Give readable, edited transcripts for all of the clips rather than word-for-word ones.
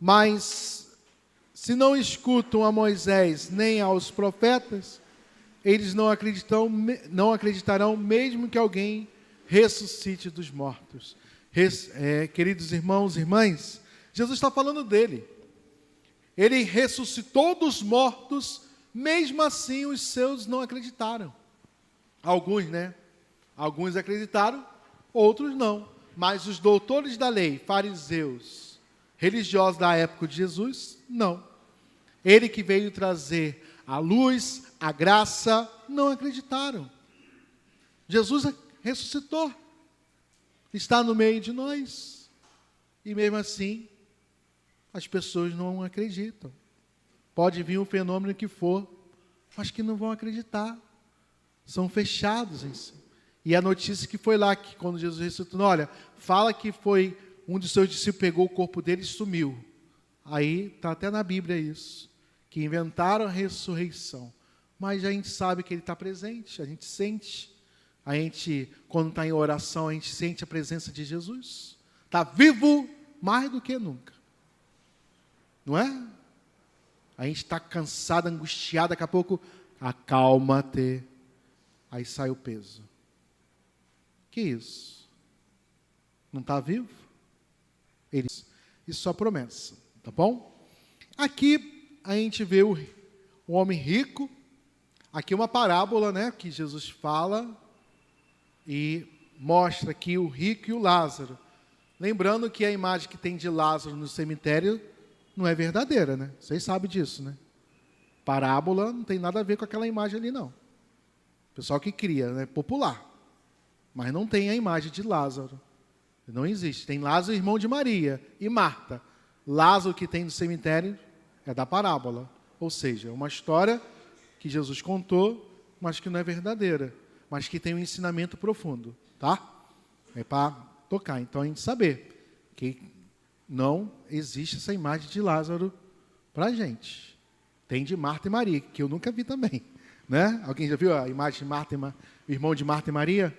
Mas se não escutam a Moisés nem aos profetas, eles não acreditarão mesmo que alguém ressuscite dos mortos. Queridos irmãos e irmãs, Jesus está falando dele. Ele ressuscitou dos mortos, mesmo assim os seus não acreditaram. Alguns, né? Alguns acreditaram, outros não. Mas os doutores da lei, fariseus, religiosos da época de Jesus, não. Ele que veio trazer a luz, a graça, não acreditaram. Jesus ressuscitou, está no meio de nós, e mesmo assim, as pessoas não acreditam. Pode vir o fenômeno que for, mas que não vão acreditar. São fechados em si. E a notícia que foi lá, que quando Jesus ressuscitou, olha, fala que foi um dos seus discípulos, pegou o corpo dele e sumiu. Aí, está até na Bíblia isso, que inventaram a ressurreição. Mas a gente sabe que ele está presente, a gente sente. A gente, quando está em oração, a gente sente a presença de Jesus. Está vivo mais do que nunca. Não é? A gente está cansado, angustiado, daqui a pouco, acalma-te. Aí sai o peso. Que isso? Não está vivo? Isso só promessa, tá bom? Aqui a gente vê o homem rico. Aqui uma parábola, né, que Jesus fala e mostra aqui o rico e o Lázaro. Lembrando que a imagem que tem de Lázaro no cemitério não é verdadeira, né? Vocês sabem disso, né? Parábola não tem nada a ver com aquela imagem ali, não. O pessoal que cria, né? Popular. Mas não tem a imagem de Lázaro. Não existe. Tem Lázaro, irmão de Maria, e Marta. Lázaro que tem no cemitério é da parábola. Ou seja, é uma história que Jesus contou, mas que não é verdadeira. Mas que tem um ensinamento profundo, tá? É para tocar. Então a gente saber que não existe essa imagem de Lázaro para a gente. Tem de Marta e Maria, que eu nunca vi também. Né? Alguém já viu a imagem de Marta o irmão de Marta e Maria?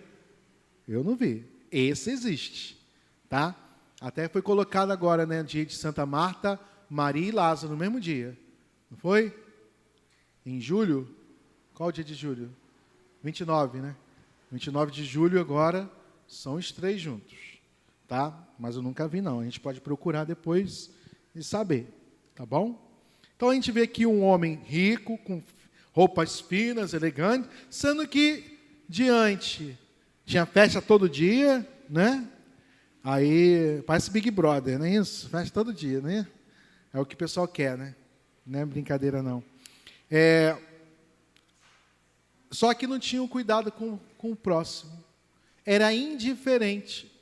Eu não vi. Esse existe. Tá? Até foi colocado agora, né, dia de Santa Marta, Maria e Lázaro, no mesmo dia. Não foi? Em julho? Qual o dia de julho? 29, né? 29 de julho agora são os três juntos. Tá? Mas eu nunca vi, não. A gente pode procurar depois e saber. Tá bom? Então a gente vê aqui um homem rico, com roupas finas, elegantes, sendo que diante tinha festa todo dia, né? Aí parece Big Brother, não é isso? Festa todo dia, né? É o que o pessoal quer, né? Não é brincadeira, não. Só que não tinham cuidado com o próximo. Era indiferente.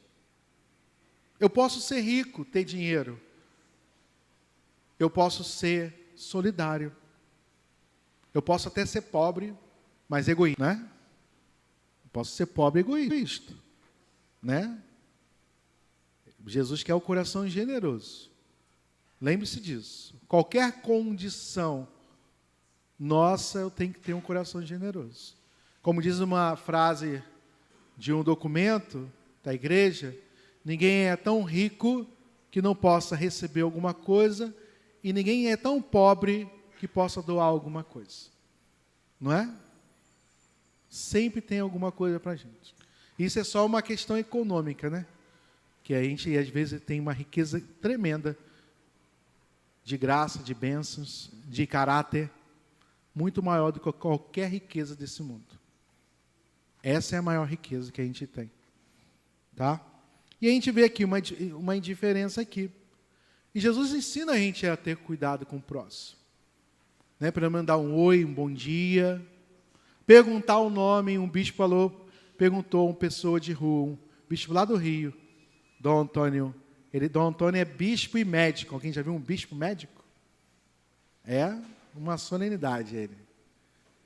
Eu posso ser rico, ter dinheiro. Eu posso ser solidário. Eu posso até ser pobre, mas egoísta, né? Eu posso ser pobre e egoísta, né? Jesus quer o coração generoso. Lembre-se disso. Qualquer condição nossa, eu tenho que ter um coração generoso. Como diz uma frase de um documento da igreja, ninguém é tão rico que não possa receber alguma coisa e ninguém é tão pobre que possa doar alguma coisa. Não é? Sempre tem alguma coisa para a gente. Isso é só uma questão econômica, né? Que a gente, às vezes, tem uma riqueza tremenda de graça, de bênçãos, de caráter, muito maior do que qualquer riqueza desse mundo. Essa é a maior riqueza que a gente tem. Tá? E a gente vê aqui uma indiferença aqui. E Jesus ensina a gente a ter cuidado com o próximo. Né? Para mandar um oi, um bom dia. Perguntar o nome. Um bispo perguntou a uma pessoa de rua, um bispo lá do Rio, Dom Antônio. Dom Antônio é bispo e médico. Alguém já viu um bispo médico? É uma solenidade ele.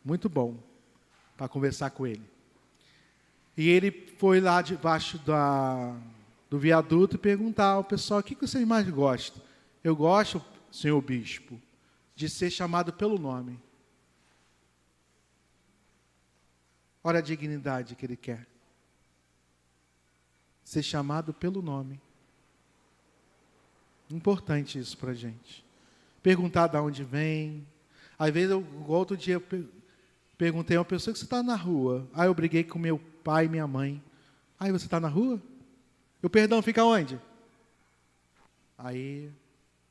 Muito bom para conversar com ele. E ele foi lá debaixo do viaduto e perguntar ao pessoal: o que vocês mais gostam? Eu gosto, senhor bispo, de ser chamado pelo nome. Olha a dignidade que ele quer. Ser chamado pelo nome. Importante isso para a gente. Perguntar de onde vem. Às vezes, igual outro dia, eu perguntei a uma pessoa que você está na rua. Aí eu briguei com meu pai e minha mãe. Aí você está na rua? O perdão fica onde? Aí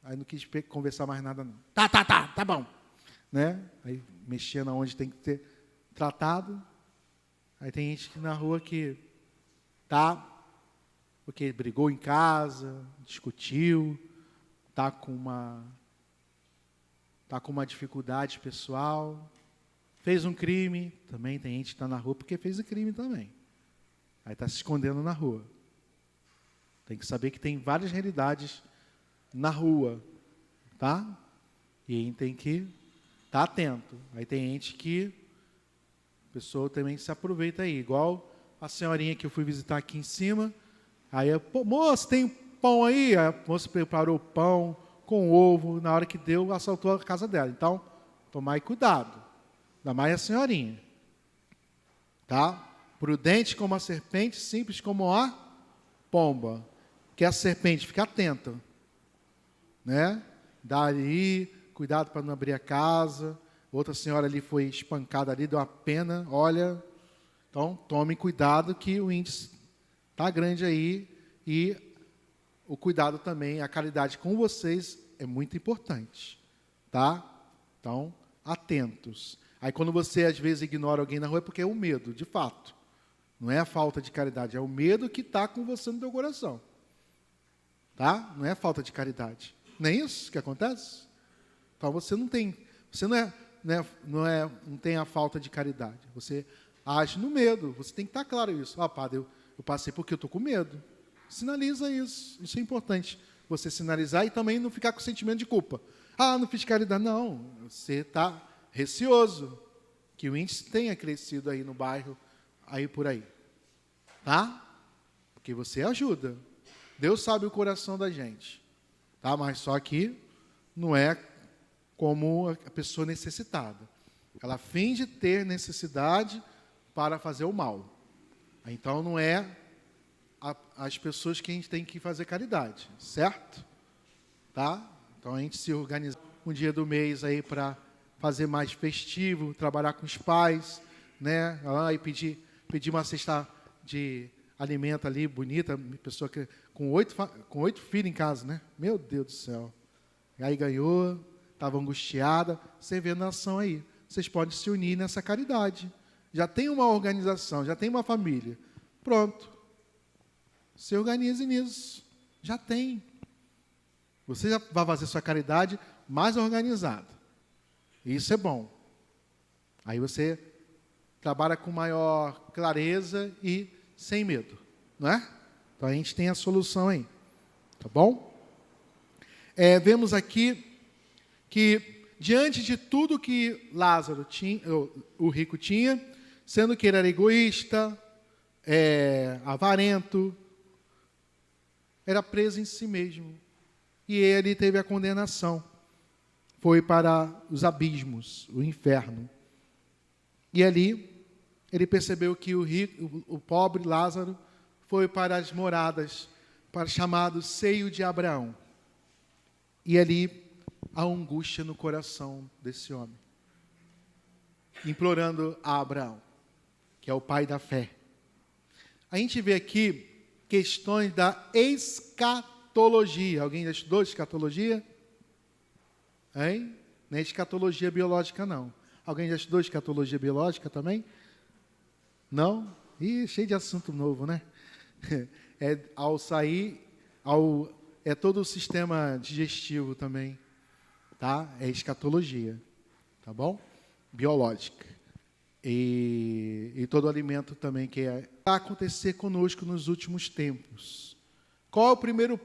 não quis conversar mais nada, não. Tá bom. Né? Aí mexia na onde tem que ter tratado. Aí tem gente que na rua que tá, porque brigou em casa, discutiu, tá com uma dificuldade pessoal, fez um crime, também tem gente que está na rua porque fez o crime também. Aí está se escondendo na rua. Tem que saber que tem várias realidades na rua, tá? E aí tem que estar atento. Aí tem gente que a pessoa também se aproveita aí, igual a senhorinha que eu fui visitar aqui em cima. Aí eu, moço, tem pão aí? A moça preparou pão com ovo, na hora que deu, assaltou a casa dela. Então, tomai cuidado. Ainda mais a senhorinha. Tá? Prudente como a serpente, simples como a pomba. Que a serpente, fica atenta. Né? Dá ali, cuidado para não abrir a casa. Outra senhora ali foi espancada ali, deu uma pena, olha. Então, tome cuidado que o índice está grande aí e o cuidado também, a caridade com vocês é muito importante, tá? Então, atentos. Aí, quando você, às vezes, ignora alguém na rua, é porque é o medo, de fato. Não é a falta de caridade, é o medo que está com você no teu coração. Tá? Não é a falta de caridade. Não é isso que acontece? Então, você não tem a falta de caridade. Você age no medo. Você tem que estar claro isso. Padre, eu passei porque eu estou com medo. Sinaliza isso. Isso é importante. Você sinalizar e também não ficar com sentimento de culpa. Não fiz caridade. Não, você está receoso que o índice tenha crescido aí no bairro, aí por aí. Tá? Porque você ajuda. Deus sabe o coração da gente. Tá? Mas só que não é como a pessoa necessitada. Ela finge ter necessidade para fazer o mal. Então, não é as pessoas que a gente tem que fazer caridade, certo? Tá? Então, a gente se organiza um dia do mês aí para fazer mais festivo, trabalhar com os pais, né? E pedir uma cesta de alimento ali, bonita, pessoa que com 8 filhos em casa, né? Meu Deus do céu. E aí ganhou, estava angustiada. Você vê a nação aí. Vocês podem se unir nessa caridade. Já tem uma organização, já tem uma família. Pronto. Se organize nisso. Já tem. Você já vai fazer sua caridade mais organizada. Isso é bom. Aí você trabalha com maior clareza e sem medo. Não é? Então a gente tem a solução aí. Tá bom? Vemos aqui que diante de tudo que Lázaro tinha, o rico tinha, sendo que ele era egoísta, avarento, era preso em si mesmo. E ele teve a condenação. Foi para os abismos, o inferno. E ali, ele percebeu que o pobre Lázaro foi para as moradas, para o chamado seio de Abraão. E ali, a angústia no coração desse homem. Implorando a Abraão, que é o pai da fé. A gente vê aqui questões da escatologia. Alguém já estudou escatologia? Hein? Não é escatologia biológica, não. Alguém já estudou escatologia biológica também? Não? Cheio de assunto novo, né? É todo o sistema digestivo também. Tá? É escatologia. Tá bom? Biológica. E todo alimento também que vai acontecer conosco nos últimos tempos. Qual é o primeiro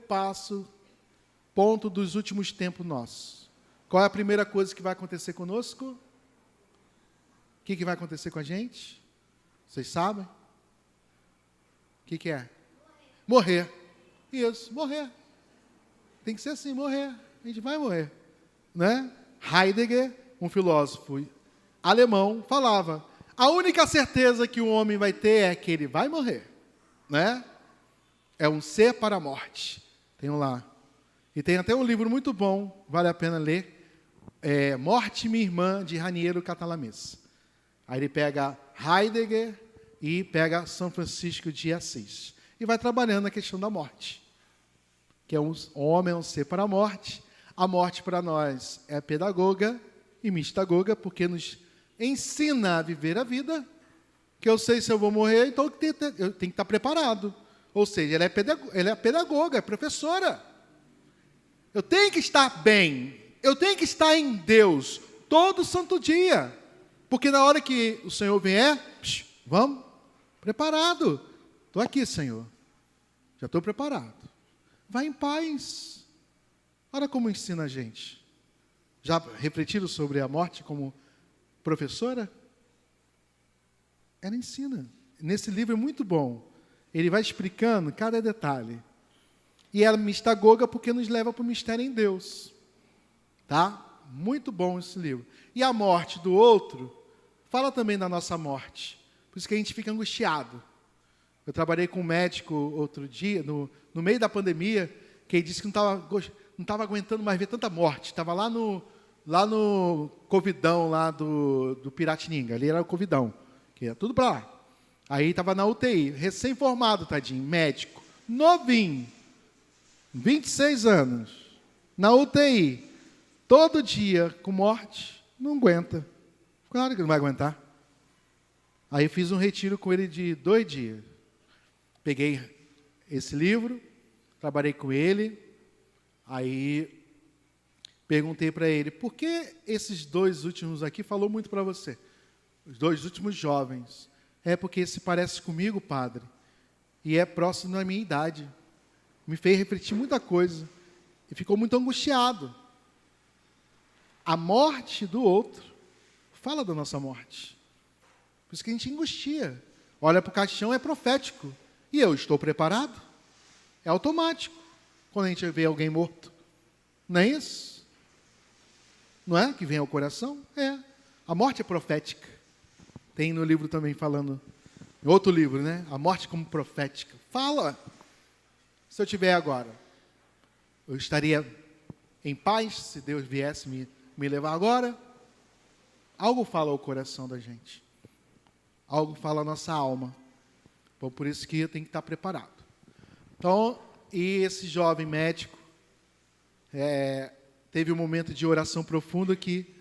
ponto dos últimos tempos nossos? Qual é a primeira coisa que vai acontecer conosco? O que vai acontecer com a gente? Vocês sabem? O que é? Morrer. Isso, morrer. Tem que ser assim, morrer. A gente vai morrer. Né? Heidegger, um filósofo alemão, falava: a única certeza que o homem vai ter é que ele vai morrer, né? É um ser para a morte. Tem um lá. E tem até um livro muito bom, vale a pena ler, Morte, Minha Irmã, de Raniero Catalamessa. Aí ele pega Heidegger e pega São Francisco de Assis. E vai trabalhando a questão da morte. Que é um homem, é um ser para a morte. A morte para nós é pedagoga e mistagoga, porque nos ensina a viver a vida, que eu sei se eu vou morrer, então eu tenho que estar preparado. Ou seja, ela é pedagoga, é professora. Eu tenho que estar bem, eu tenho que estar em Deus todo santo dia. Porque na hora que o Senhor vier, vamos, preparado. Estou aqui, Senhor. Já estou preparado. Vai em paz. Olha como ensina a gente. Já refletiram sobre a morte como professora? Ela ensina. Nesse livro é muito bom. Ele vai explicando cada detalhe. E ela mistagoga porque nos leva para o mistério em Deus. Tá? Muito bom esse livro. E a morte do outro fala também da nossa morte. Por isso que a gente fica angustiado. Eu trabalhei com um médico outro dia, no meio da pandemia, que ele disse que não estava aguentando mais ver tanta morte. Estava lá no Covidão, lá do Piratininga. Ali era o Covidão, que ia tudo para lá. Aí estava na UTI, recém-formado, tadinho, médico, novinho, 26 anos, na UTI, todo dia com morte, não aguenta. Claro que não vai aguentar. Aí eu fiz um retiro com ele de 2 dias. Peguei esse livro, trabalhei com ele, aí perguntei para ele, por que esses 2 últimos aqui falou muito para você? Os 2 últimos jovens. É porque se parece comigo, padre, e é próximo da minha idade. Me fez refletir muita coisa. E ficou muito angustiado. A morte do outro fala da nossa morte. Por isso que a gente angustia. Olha para o caixão, é profético. E eu estou preparado? É automático. Quando a gente vê alguém morto. Não é isso? Não é que vem ao coração? É. A morte é profética. Tem no livro também falando, em outro livro, né? A morte como profética. Fala. Se eu tiver agora, eu estaria em paz se Deus viesse me levar agora? Algo fala ao coração da gente. Algo fala à nossa alma. Então, por isso que eu tenho que estar preparado. Então, e esse jovem médico teve um momento de oração profunda que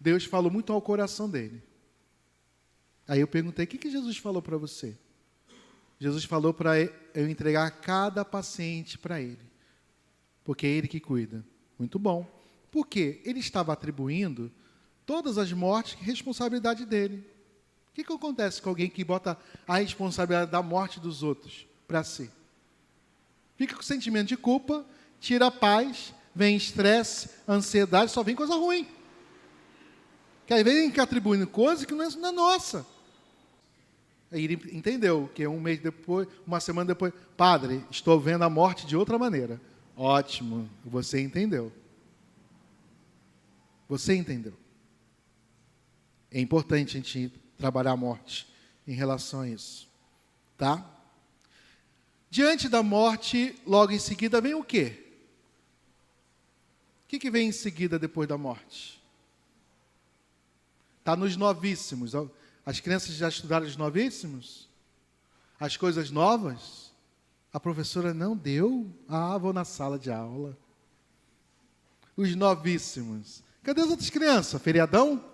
Deus falou muito ao coração dele. Aí eu perguntei, o que Jesus falou para você? Jesus falou para eu entregar cada paciente para Ele. Porque é Ele que cuida. Muito bom. Por quê? Ele estava atribuindo todas as mortes à responsabilidade dele. O que acontece com alguém que bota a responsabilidade da morte dos outros para si? Fica com sentimento de culpa, tira a paz, vem estresse, ansiedade, só vem coisa ruim. Que às vezes a gente fica atribuindo coisas que não é nossa. Aí ele entendeu que 1 mês depois, 1 semana depois, padre, estou vendo a morte de outra maneira. Ótimo, você entendeu. Você entendeu. É importante a gente trabalhar a morte em relação a isso. Tá? Diante da morte, logo em seguida, vem o quê? O que vem em seguida depois da morte? Está nos novíssimos. As crianças já estudaram os novíssimos? As coisas novas? A professora não deu? Vou na sala de aula. Os novíssimos. Cadê as outras crianças? Feriadão?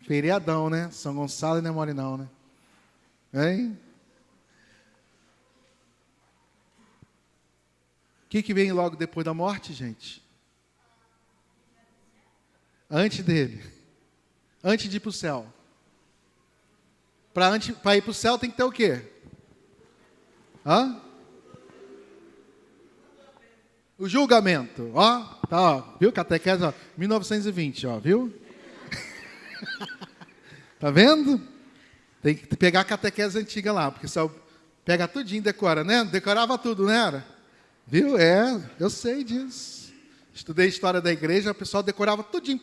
Feriadão, né? São Gonçalo não é mole não, né? Hein? O que vem logo depois da morte, gente? Antes dele. Antes de ir para o céu. Para ir para o céu tem que ter o quê? O julgamento. Tá, viu? Catequese, 1920, viu? Tá vendo? Tem que pegar a catequese antiga lá, porque só pega tudinho e decora, né? Decorava tudo, não era? Viu? Eu sei disso. Estudei história da igreja, o pessoal decorava tudinho.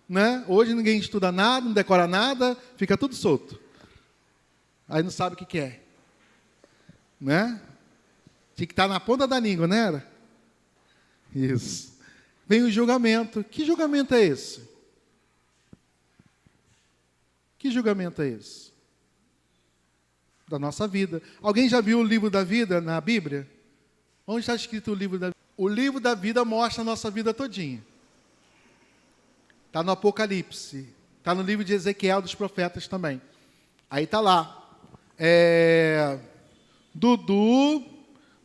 Né? Hoje ninguém estuda nada, não decora nada, fica tudo solto. Aí não sabe o que é. Né? Tinha que estar na ponta da língua, não era? Isso. Vem o julgamento. Que julgamento é esse? Que julgamento é esse? Da nossa vida. Alguém já viu o livro da vida na Bíblia? Onde está escrito o livro da vida? O livro da vida mostra a nossa vida todinha. Está no Apocalipse. Está no livro de Ezequiel dos profetas também. Aí está lá. Dudu,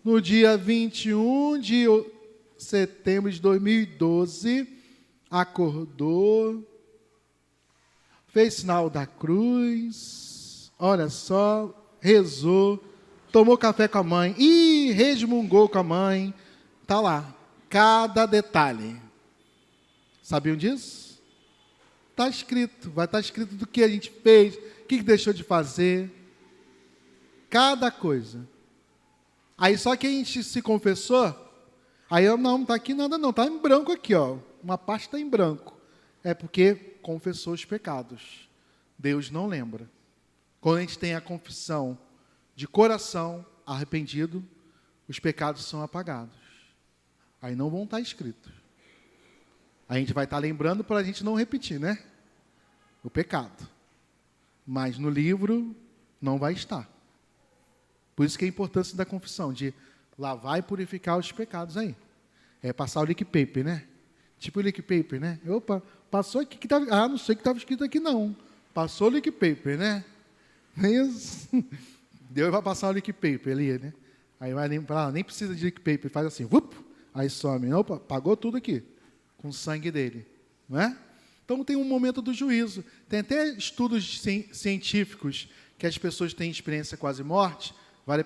no dia 21 de setembro de 2012, acordou, fez sinal da cruz, olha só, rezou, tomou café com a mãe, resmungou com a mãe. Está lá, cada detalhe. Sabiam disso? Está escrito, vai estar escrito do que a gente fez, o que deixou de fazer. Cada coisa. Aí só que a gente se confessou, aí eu não está aqui nada não, está em branco aqui, ó. Uma parte está em branco. É porque confessou os pecados. Deus não lembra. Quando a gente tem a confissão de coração arrependido, os pecados são apagados. Aí não vão estar escritos. A gente vai estar lembrando para a gente não repetir, né? O pecado. Mas no livro não vai estar. Por isso que é a importância da confissão, de lavar e purificar os pecados aí. É passar o lick paper, né? Tipo o lick paper, né? Opa, passou aqui que estava... Ah, não sei o que estava escrito aqui não. Passou o lick paper, né? Isso. Deus vai passar o lick paper ali, né? Aí vai lembrar, nem precisa de lick paper, faz assim, aí some. Opa, pagou tudo aqui, com o sangue dele, não é? Então tem um momento do juízo. Tem até estudos científicos que as pessoas têm experiência quase morte. Vale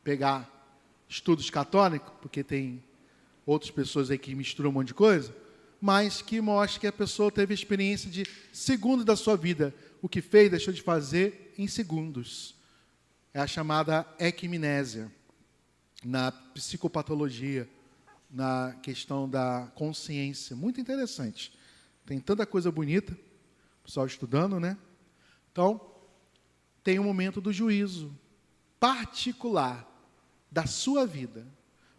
pegar estudos católicos, porque tem outras pessoas aí que misturam um monte de coisa, mas que mostra que a pessoa teve experiência de segundos da sua vida. O que fez, deixou de fazer em segundos. É a chamada equimnésia, na psicopatologia, na questão da consciência. Muito interessante. Tem tanta coisa bonita, o pessoal estudando, né? Então, tem um momento do juízo particular da sua vida.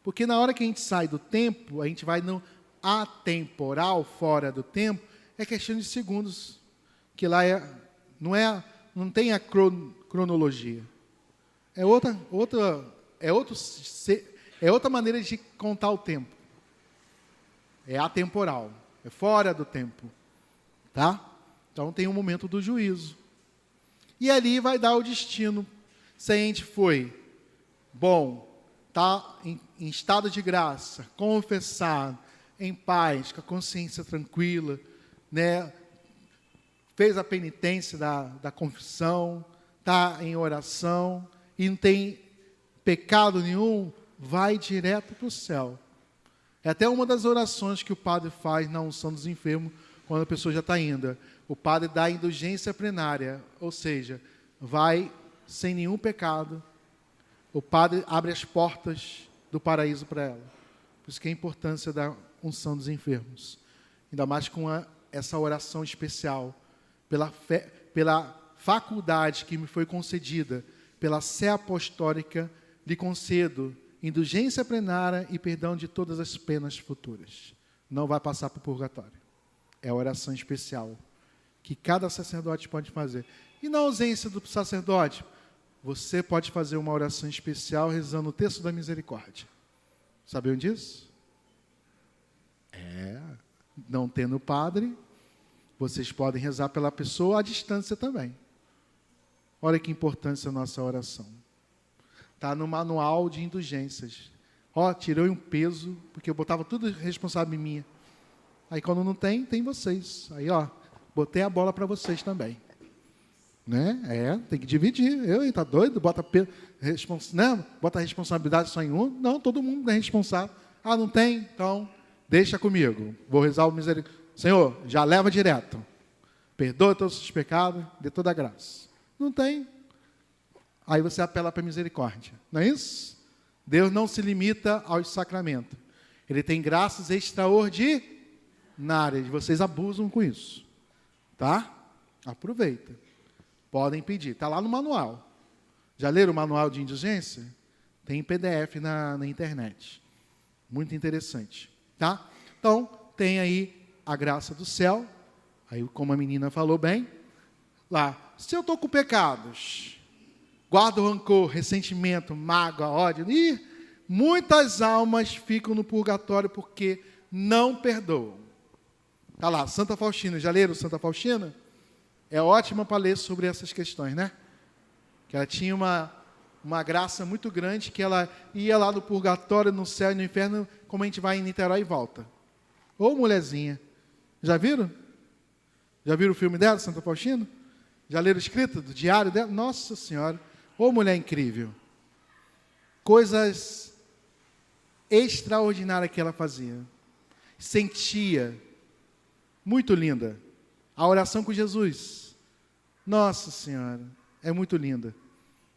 Porque na hora que a gente sai do tempo, a gente vai no atemporal, fora do tempo, é questão de segundos. Que lá não tem a cronologia. É outra maneira de contar o tempo. É atemporal, é fora do tempo. Tá? Então tem um momento do juízo. E ali vai dar o destino. Se a gente foi bom, está em estado de graça, confessado, em paz, com a consciência tranquila, né? Fez a penitência da confissão, está em oração e não tem pecado nenhum, vai direto para o céu. É até uma das orações que o padre faz na unção dos enfermos, quando a pessoa já está indo. O padre dá a indulgência plenária, ou seja, vai sem nenhum pecado. O padre abre as portas do paraíso para ela. Por isso que é a importância da unção dos enfermos. Ainda mais com essa oração especial, pela faculdade que me foi concedida, pela sé apostólica, lhe concedo indulgência plenária e perdão de todas as penas futuras. Não vai passar para o purgatório. É a oração especial que cada sacerdote pode fazer. E na ausência do sacerdote, você pode fazer uma oração especial rezando o texto da misericórdia. Sabiam disso? Não tendo padre, vocês podem rezar pela pessoa à distância também. Olha que importância a nossa oração. Está no manual de indulgências. Tirei um peso, porque eu botava tudo responsável em minha. Aí quando não tem, tem vocês. Aí, botei a bola para vocês também. Né? Tem que dividir. Tá doido? Bota a responsabilidade só em um? Não, todo mundo é responsável. Não tem? Então, deixa comigo. Vou rezar o misericórdia. Senhor, já leva direto. Perdoa todos os pecados, dê toda a graça. Não tem? Aí você apela para a misericórdia. Não é isso? Deus não se limita aos sacramentos. Ele tem graças extraordinárias. Vocês abusam com isso. Tá? Aproveita. Podem pedir. Está lá no manual. Já leram o manual de indulgência? Tem em PDF na internet. Muito interessante, tá? Então, tem aí a graça do céu. Aí, como a menina falou bem, lá, se eu estou com pecados, guardo rancor, ressentimento, mágoa, ódio, e muitas almas ficam no purgatório porque não perdoam. Tá lá, Santa Faustina, já leram Santa Faustina? É ótima para ler sobre essas questões, né? Que ela tinha uma graça muito grande, que ela ia lá no purgatório, no céu e no inferno, como a gente vai em Niterói e volta. Ô mulherzinha, já viram? Já viram o filme dela, Santa Faustina? Já leram o escrito do diário dela? Nossa Senhora, ô mulher incrível. Coisas extraordinárias que ela fazia. Sentia. Muito linda. A oração com Jesus. Nossa Senhora, é muito linda.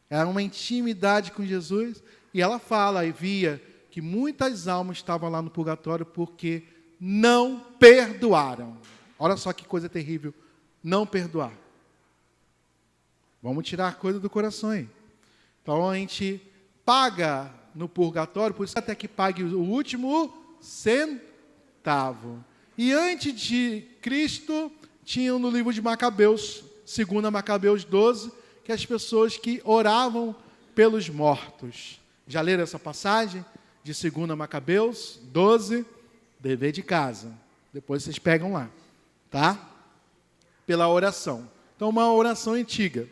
Era uma intimidade com Jesus. E ela fala e via que muitas almas estavam lá no purgatório porque não perdoaram. Olha só que coisa terrível. Não perdoar. Vamos tirar a coisa do coração aí. Então a gente paga no purgatório, por isso até que pague o último centavo. E antes de Cristo, tinham no livro de Macabeus, 2 Macabeus 12, que as pessoas que oravam pelos mortos. Já leram essa passagem de 2 Macabeus 12? Dever de casa. Depois vocês pegam lá, tá? Pela oração. Então, uma oração antiga,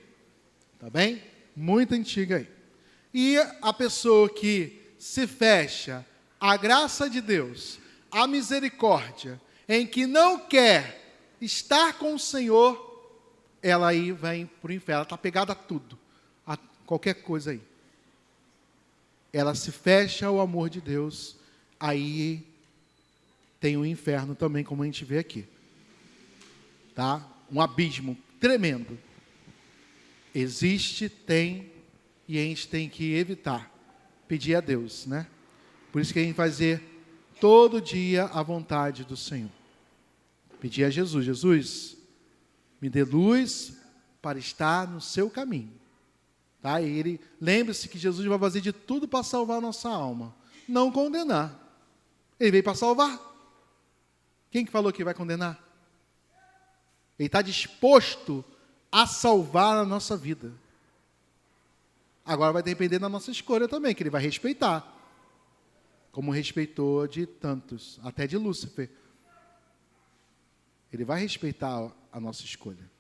tá bem? Muito antiga aí. E a pessoa que se fecha à graça de Deus, à misericórdia, em que não quer estar com o Senhor, ela aí vem para o inferno. Ela está pegada a tudo, a qualquer coisa aí. Ela se fecha ao amor de Deus, aí tem o inferno também, como a gente vê aqui. Tá? Um abismo tremendo. Existe, tem, e a gente tem que evitar. Pedir a Deus, né? Por isso que a gente vai fazer todo dia a vontade do Senhor. Pedir a Jesus, Jesus, me dê luz para estar no seu caminho. Tá? E ele, lembre-se que Jesus vai fazer de tudo para salvar a nossa alma. Não condenar. Ele veio para salvar. Quem que falou que vai condenar? Ele está disposto a salvar a nossa vida. Agora vai depender da nossa escolha também, que ele vai respeitar. Como respeitou de tantos, até de Lúcifer. Ele vai respeitar a nossa escolha.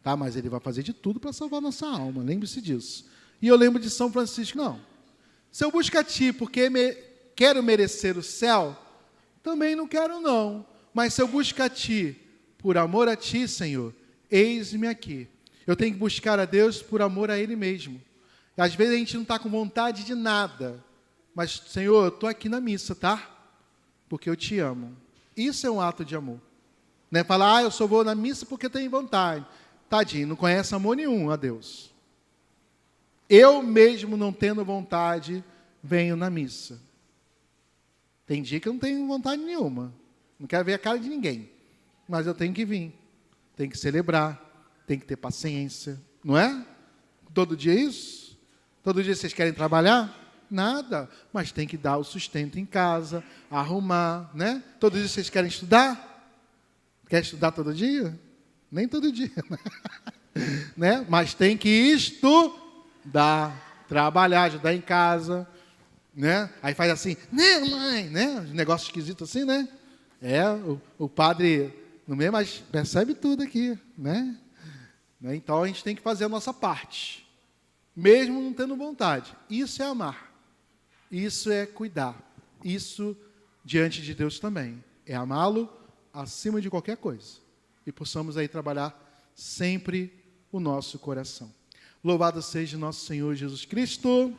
Tá? Mas ele vai fazer de tudo para salvar a nossa alma, lembre-se disso. E eu lembro de São Francisco, não. Se eu busco a ti porque quero merecer o céu, também não quero não. Mas se eu busco a ti, por amor a ti, Senhor, eis-me aqui. Eu tenho que buscar a Deus por amor a Ele mesmo. Às vezes a gente não está com vontade de nada. Mas, Senhor, eu estou aqui na missa, tá? Porque eu te amo. Isso é um ato de amor. Não é falar, eu só vou na missa porque tenho vontade. Tadinho, não conhece amor nenhum a Deus. Eu mesmo não tendo vontade, venho na missa. Tem dia que eu não tenho vontade nenhuma. Não quero ver a cara de ninguém. Mas eu tenho que vir. Tenho que celebrar. Tenho que ter paciência. Não é? Todo dia isso? Todo dia vocês querem trabalhar? Nada. Mas tem que dar o sustento em casa, arrumar, né? Todo dia vocês querem estudar? Quer estudar todo dia? Nem todo dia, né? Mas tem que estudar, trabalhar, ajudar em casa, né? Aí faz assim, né, mãe, né? Negócio esquisito assim, né? O padre no meio, mas percebe tudo aqui, né? Então a gente tem que fazer a nossa parte, mesmo não tendo vontade. Isso é amar, isso é cuidar, isso diante de Deus também é amá-lo acima de qualquer coisa. E possamos aí trabalhar sempre o nosso coração. Louvado seja nosso Senhor Jesus Cristo.